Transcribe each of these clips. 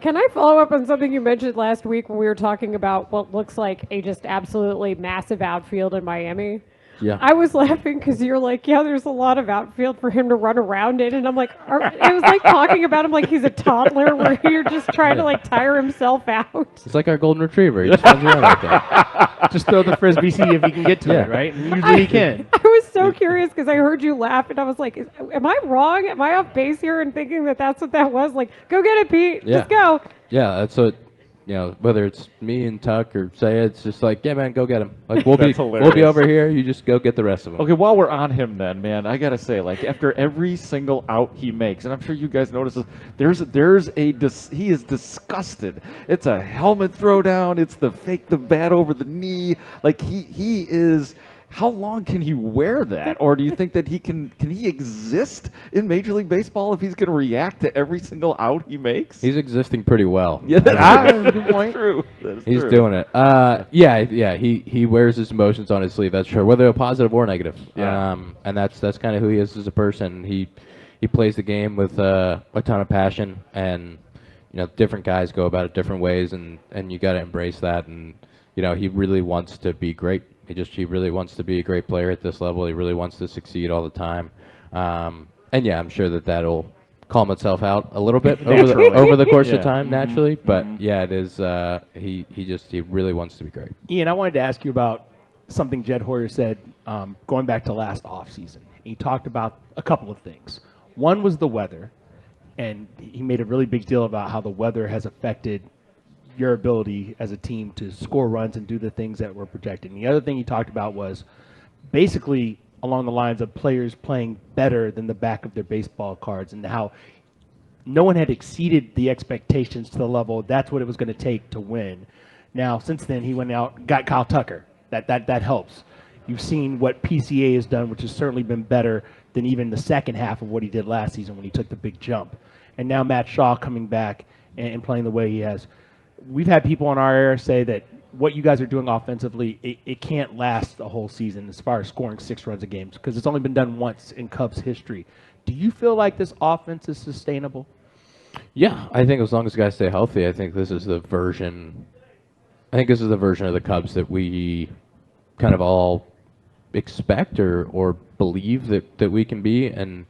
Can I follow up on something you mentioned last week when we were talking about what looks like a just absolutely massive outfield in Miami? Yeah. I was laughing because you're like, yeah, there's a lot of outfield for him to run around in. And I'm like, it was like talking about him like he's a toddler where you're just trying to like tire himself out. It's like our golden retriever. He just runs around like that. Just throw the frisbee, see if he can get to it, right? And usually he can. I was so curious because I heard you laugh and I was like, am I wrong? Am I off base here and thinking that that's what that was? Like, go get it, Pete. Yeah. Just go. Yeah, that's what, whether it's me and Tuck or Say, it's just like, yeah, man, go get him. Like, we'll be over here. You just go get the rest of them. Okay, while we're on him then, man, I got to say, like, after every single out he makes, and I'm sure you guys notice this, he is disgusted. It's a helmet throwdown. It's the fake the bat over the knee. Like, he is... How long can he wear that? Or do you think that can he exist in Major League Baseball if he's going to react to every single out he makes? He's existing pretty well. Yeah, that's a good point. True. He's doing it. Yeah. He wears his emotions on his sleeve. That's true, whether positive or negative. Yeah. And that's kind of who he is as a person. He plays the game with a ton of passion, and different guys go about it different ways, and you got to embrace that. And he really wants to be great. He really wants to be a great player at this level. He really wants to succeed all the time. And yeah, I'm sure that'll calm itself out a little bit over the course of time, naturally. But yeah, it is. He really wants to be great. Ian, I wanted to ask you about something Jed Hoyer said going back to last offseason. He talked about a couple of things. One was the weather, and he made a really big deal about how the weather has affected your ability as a team to score runs and do the things that were projected. And the other thing he talked about was basically along the lines of players playing better than the back of their baseball cards, and how no one had exceeded the expectations to the level that's what it was going to take to win. Now, since then, he went out and got Kyle Tucker. That helps. You've seen what PCA has done, which has certainly been better than even the second half of what he did last season when he took the big jump. And now Matt Shaw coming back and playing the way he has. We've had people in our era say that what you guys are doing offensively, it can't last the whole season as far as scoring 6 runs a game, because it's only been done once in Cubs history. Do you feel like this offense is sustainable? Yeah, I think as long as guys stay healthy, I think this is the version of the Cubs that we kind of all expect or believe that we can be. And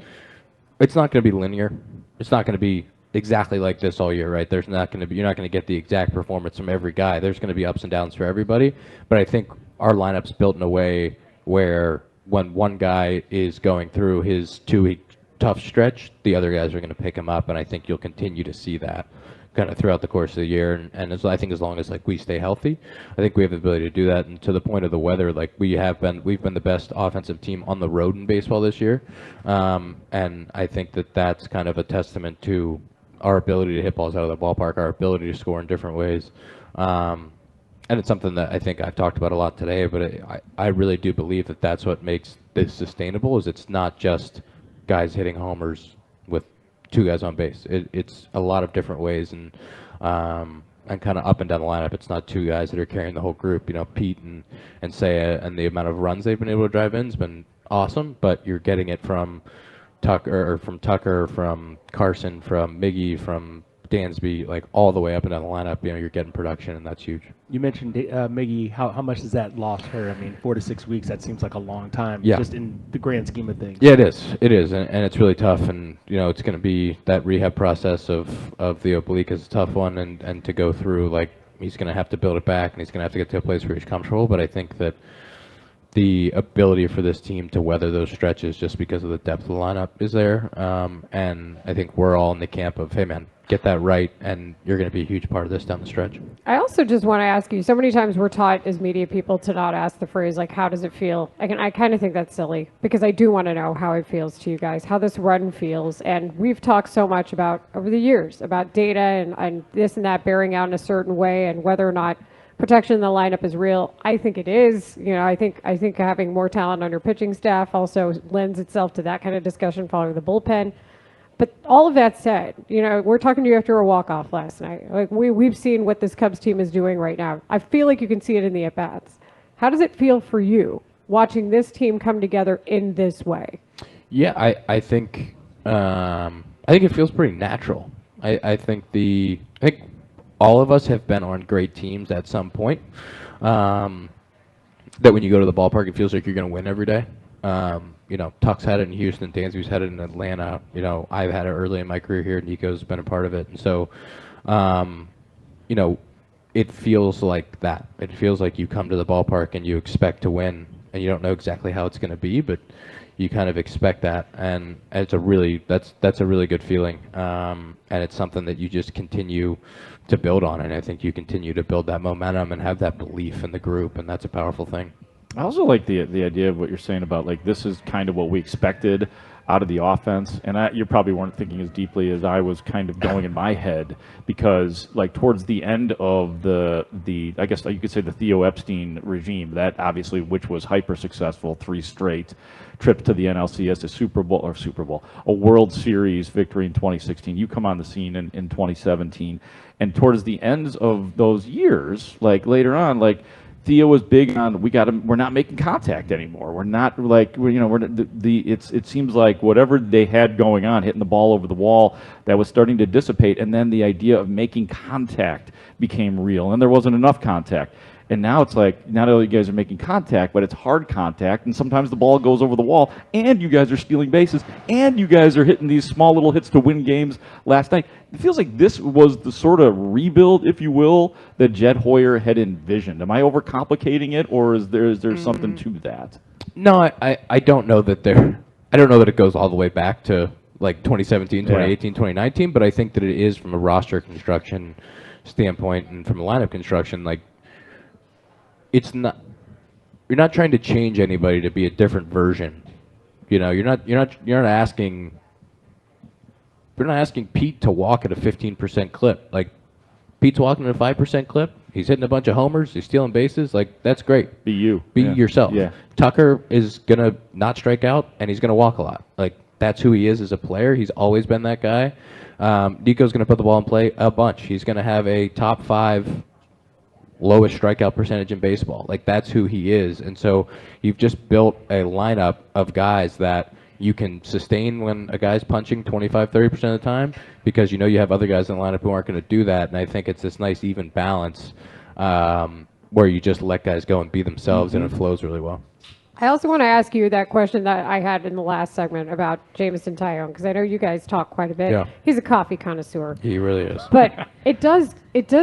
it's not going to be linear. It's not going to be exactly like this all year, right? You're not going to get the exact performance from every guy. There's going to be ups and downs for everybody. But I think our lineup's built in a way where when one guy is going through his 2-week tough stretch, the other guys are going to pick him up, and I think you'll continue to see that kind of throughout the course of the year. And I think as long as we stay healthy, I think we have the ability to do that. And to the point of the weather, we've been the best offensive team on the road in baseball this year, and I think that's kind of a testament to our ability to hit balls out of the ballpark, our ability to score in different ways. And it's something that I think I've talked about a lot today, but I really do believe that that's what makes this sustainable, is it's not just guys hitting homers with 2 guys on base. It's a lot of different ways, and kind of up and down the lineup. It's not 2 guys that are carrying the whole group. Pete and Seiya, and the amount of runs they've been able to drive in has been awesome, but you're getting it from Tucker, from Carson, from Miggy, from Dansby, all the way up and down the lineup. You're getting production, and that's huge. You mentioned Miggy. How much does that loss hurt? I mean, 4 to 6 weeks, that seems like a long time, just in the grand scheme of things. Yeah, it is, and it's really tough, and it's going to be that rehab process of the oblique is a tough one, and to go through, he's going to have to build it back, and he's going to have to get to a place where he's comfortable, but I think that the ability for this team to weather those stretches just because of the depth of the lineup is there, and I think we're all in the camp of, hey man, get that right, and you're going to be a huge part of this down the stretch. I also just want to ask you, so many times we're taught as media people to not ask the phrase, how does it feel? I kind of think that's silly, because I do want to know how it feels to you guys, how this run feels. And we've talked so much about, over the years, about data and this and that bearing out in a certain way, and whether or not protection in the lineup is real. I think it is. I think having more talent on your pitching staff also lends itself to that kind of discussion following the bullpen. But all of that said, we're talking to you after a walk-off last night. We've seen what this Cubs team is doing right now. I feel like you can see it in the at-bats. How does it feel for you watching this team come together in this way? Yeah, I think it feels pretty natural. I think all of us have been on great teams at some point. That when you go to the ballpark, it feels like you're going to win every day. Tuck's had it in Houston, Dansby's had it in Atlanta. I've had it early in my career here. Nico's been a part of it, and so, it feels like that. It feels like you come to the ballpark and you expect to win, and you don't know exactly how it's going to be, but you kind of expect that, and it's that's a really good feeling, and it's something that you just continue to build on, and I think you continue to build that momentum and have that belief in the group, and that's a powerful thing. I also like the idea of what you're saying about, like, this is kind of what we expected out of the offense, and you probably weren't thinking as deeply as I was kind of going in my head, because like towards the end of the I guess you could say the Theo Epstein regime, that obviously, which was hyper successful, 3 straight trips to the NLCS, a World Series victory in 2016. You come on the scene in 2017, and towards the ends of those years, like later on, like Theo was big on we're not making contact anymore. We're not like it seems like whatever they had going on, hitting the ball over the wall, that was starting to dissipate, and then the idea of making contact became real, and there wasn't enough contact. And now it's like, not only you guys are making contact, but it's hard contact, and sometimes the ball goes over the wall, and you guys are stealing bases, and you guys are hitting these small little hits to win games last night. It feels like this was the sort of rebuild, if you will, that Jed Hoyer had envisioned. Am I overcomplicating it, or is there something to that? No, I don't know that I don't know that it goes all the way back to like 2017, 2018, 2019, but I think that it is from a roster construction standpoint and from a lineup construction, like, it's not, you're not trying to change anybody to be a different version. You're not asking Pete to walk at a 15% clip. Like, Pete's walking at a 5% clip. He's hitting a bunch of homers. He's stealing bases. Like, that's great. Be you. Be yourself. Yeah. Tucker is gonna not strike out, and he's gonna walk a lot. Like, that's who he is as a player. He's always been that guy. Nico's gonna put the ball in play a bunch. He's gonna have a top 5 lowest strikeout percentage in baseball. Like, that's who he is. And so you've just built a lineup of guys that you can sustain when a guy's punching 25, 30% of the time, because you have other guys in the lineup who aren't going to do that. And I think it's this nice even balance where you just let guys go and be themselves, and it flows really well. I also want to ask you that question that I had in the last segment about Jameson Taillon, because I know you guys talk quite a bit. Yeah. He's a coffee connoisseur. He really is. But it does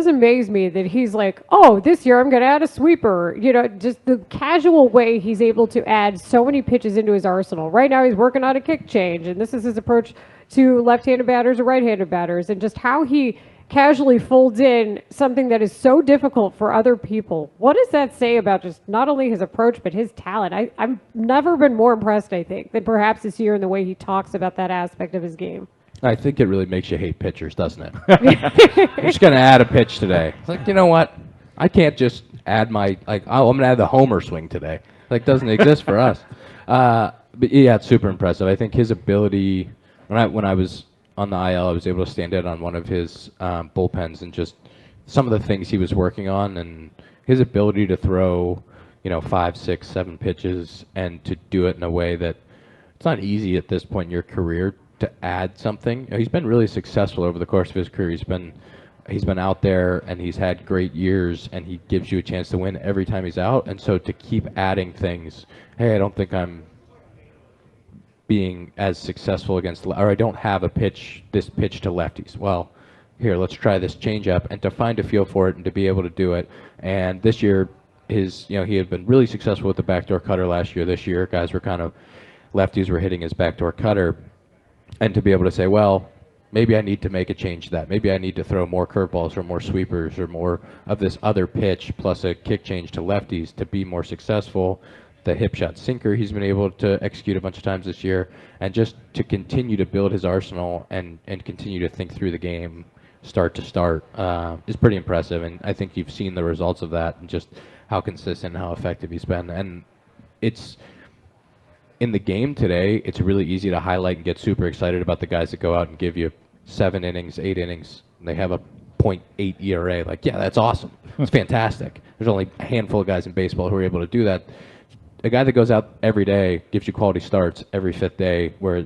amaze me that he's like, oh, this year I'm going to add a sweeper. Just the casual way he's able to add so many pitches into his arsenal. Right now he's working on a kick change, and this is his approach to left-handed batters or right-handed batters, and just how he casually folds in something that is so difficult for other people. What does that say about just not only his approach, but his talent? I've never been more impressed, I think, than perhaps this year in the way he talks about that aspect of his game. I think it really makes you hate pitchers, doesn't it? I'm just going to add a pitch today. It's like, you know what? I can't just add I'm going to add the homer swing today. Like, doesn't exist for us. But yeah, it's super impressive. I think his ability, when I was on the IL, I was able to stand in on one of his bullpens, and just some of the things he was working on, and his ability to throw, 5, 6, 7 pitches, and to do it in a way that it's not easy at this point in your career to add something. He's been really successful over the course of his career. He's been out there, and he's had great years, and he gives you a chance to win every time he's out. And so to keep adding things, hey, I don't think I'm being as successful or I don't have this pitch to lefties. Well, here, let's try this changeup, and to find a feel for it and to be able to do it. And this year, he had been really successful with the backdoor cutter last year. This year, lefties were hitting his backdoor cutter, and to be able to say, well, maybe I need to make a change to that. Maybe I need to throw more curveballs or more sweepers or more of this other pitch plus a kick change to lefties to be more successful. The hip shot sinker he's been able to execute a bunch of times this year, and just to continue to build his arsenal and continue to think through the game start to start is pretty impressive. And I think you've seen the results of that and just how consistent and how effective he's been. And it's in the game today, it's really easy to highlight and get super excited about the guys that go out and give you 7 innings, 8 innings, and they have a .8 ERA. Like, yeah, that's awesome. It's fantastic. There's only a handful of guys in baseball who are able to do that. A guy that goes out every day, gives you quality starts every 5th day, where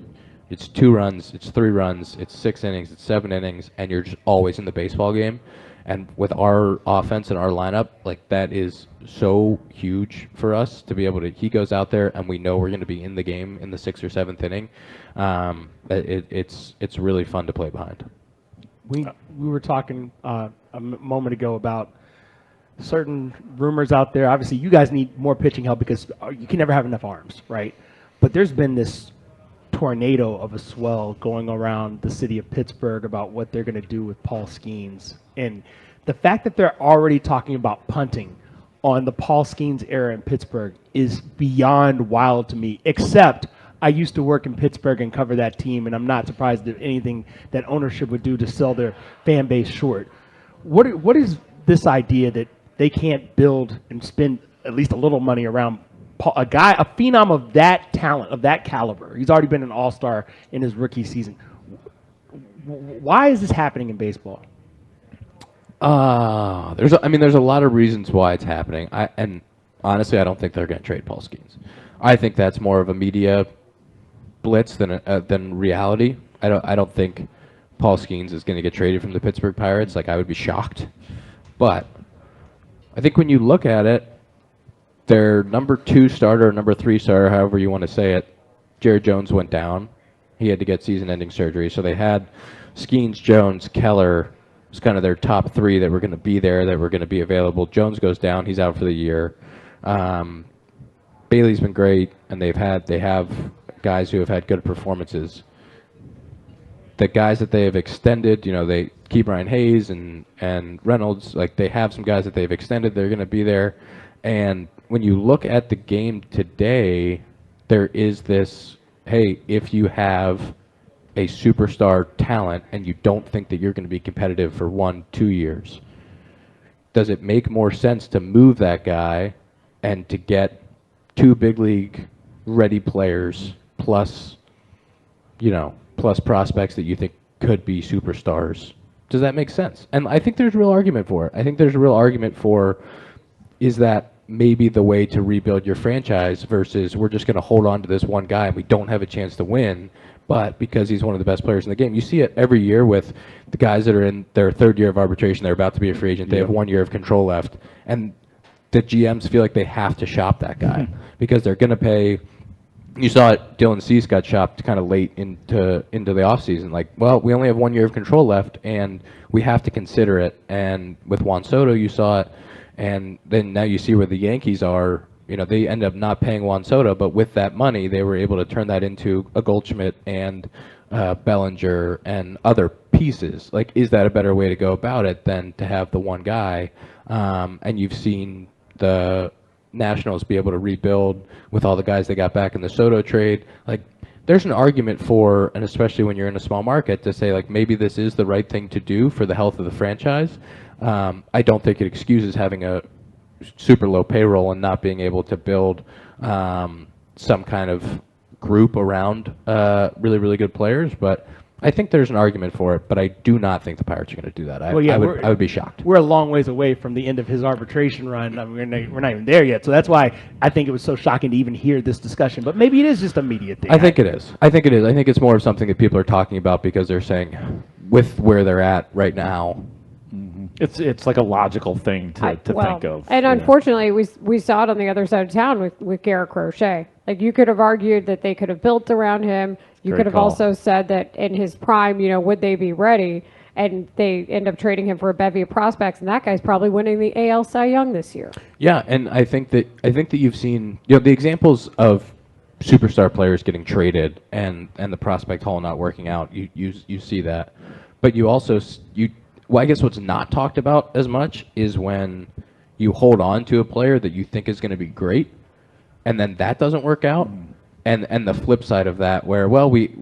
It's 2 runs, it's 3 runs, it's 6 innings, it's 7 innings, and you're just always in the baseball game. And with our offense and our lineup, like that is so huge for us to be able to. He goes out there, and we know we're going to be in the game in the 6th or 7th inning. It's really fun to play behind. We were talking a moment ago about certain rumors out there. Obviously, you guys need more pitching help because you can never have enough arms, right? But there's been this tornado of a swell going around the city of Pittsburgh about what they're going to do with Paul Skeens. And the fact that they're already talking about punting on the Paul Skeens era in Pittsburgh is beyond wild to me, except I used to work in Pittsburgh and cover that team, and I'm not surprised at anything that ownership would do to sell their fan base short. What is this idea that they can't build and spend at least a little money around a phenom of that talent, of that caliber? He's already been an all-star in his rookie season. Why is this happening in baseball? There's a lot of reasons why it's happening. And honestly, I don't think they're going to trade Paul Skeens. I think that's more of a media blitz than reality. I don't think Paul Skeens is going to get traded from the Pittsburgh Pirates. Like, I would be shocked. But I think when you look at it, their number 2 starter, number 3 starter, however you want to say it, Jared Jones went down. He had to get season-ending surgery. So they had Skeens, Jones, Keller was kind of their top 3 that were going to be there, that were going to be available. Jones goes down. He's out for the year. Bailey's been great, and they have guys who have had good performances. The guys that they have extended, they keep Ryan Hayes and Reynolds. Like, they have some guys that they've extended. They're going to be there. And when you look at the game today, there is this, hey, if you have a superstar talent and you don't think that you're going to be competitive for 1-2 years, does it make more sense to move that guy and to get 2 big league ready players plus prospects that you think could be superstars? Does that make sense? And I think there's a real argument for it. I think there's a real argument for, is that maybe the way to rebuild your franchise versus we're just going to hold on to this one guy and we don't have a chance to win, but because he's one of the best players in the game. You see it every year with the guys that are in their 3rd year of arbitration. They're about to be a free agent. They have 1 year of control left. And the GMs feel like they have to shop that guy because they're going to pay. You saw it, Dylan Cease got shopped kind of late into the offseason. Like, well, we only have 1 year of control left, and we have to consider it. And with Juan Soto, you saw it. And then now you see where the Yankees are. They end up not paying Juan Soto, but with that money, they were able to turn that into a Goldschmidt and Bellinger and other pieces. Like, is that a better way to go about it than to have the one guy? And you've seen the Nationals be able to rebuild with all the guys they got back in the Soto trade. Like, there's an argument for, and especially when you're in a small market, to say, like, maybe this is the right thing to do for the health of the franchise. I don't think it excuses having a super low payroll and not being able to build some kind of group around really, really good players. But I think there's an argument for it, but I do not think the Pirates are going to do that. I would be shocked. We're a long ways away from the end of his arbitration run. I mean, we're not even there yet. So that's why I think it was so shocking to even hear this discussion. But maybe it is just a media thing. I think it is. I think it's more of something that people are talking about because they're saying, with where they're at right now, it's like a logical thing to think of. And unfortunately, we saw it on the other side of town with Garrett Crochet. Like, you could have argued that they could have built around him. You could have also said that in his prime, would they be ready? And they end up trading him for a bevy of prospects, and that guy's probably winning the AL Cy Young this year. Yeah, and I think that you've seen the examples of superstar players getting traded and the prospect haul not working out. You see that, but you also I guess what's not talked about as much is when you hold on to a player that you think is going to be great, and then that doesn't work out. And the flip side of that, where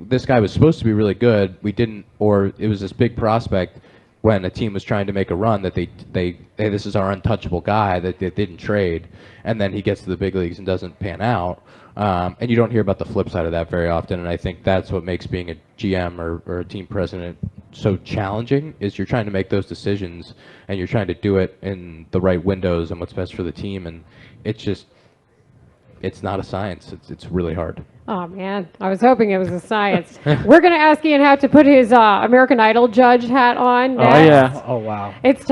this guy was supposed to be really good, we didn't, or it was this big prospect when a team was trying to make a run that hey, this is our untouchable guy that they didn't trade, and then he gets to the big leagues and doesn't pan out. And you don't hear about the flip side of that very often, and I think that's what makes being a GM or a team president so challenging, is you're trying to make those decisions, and you're trying to do it in the right windows and what's best for the team, and it's not a science. It's really hard. Oh, man. I was hoping it was a science. We're going to ask Ian Happ to put his American Idol judge hat on Oh, next. yeah. Oh wow. It's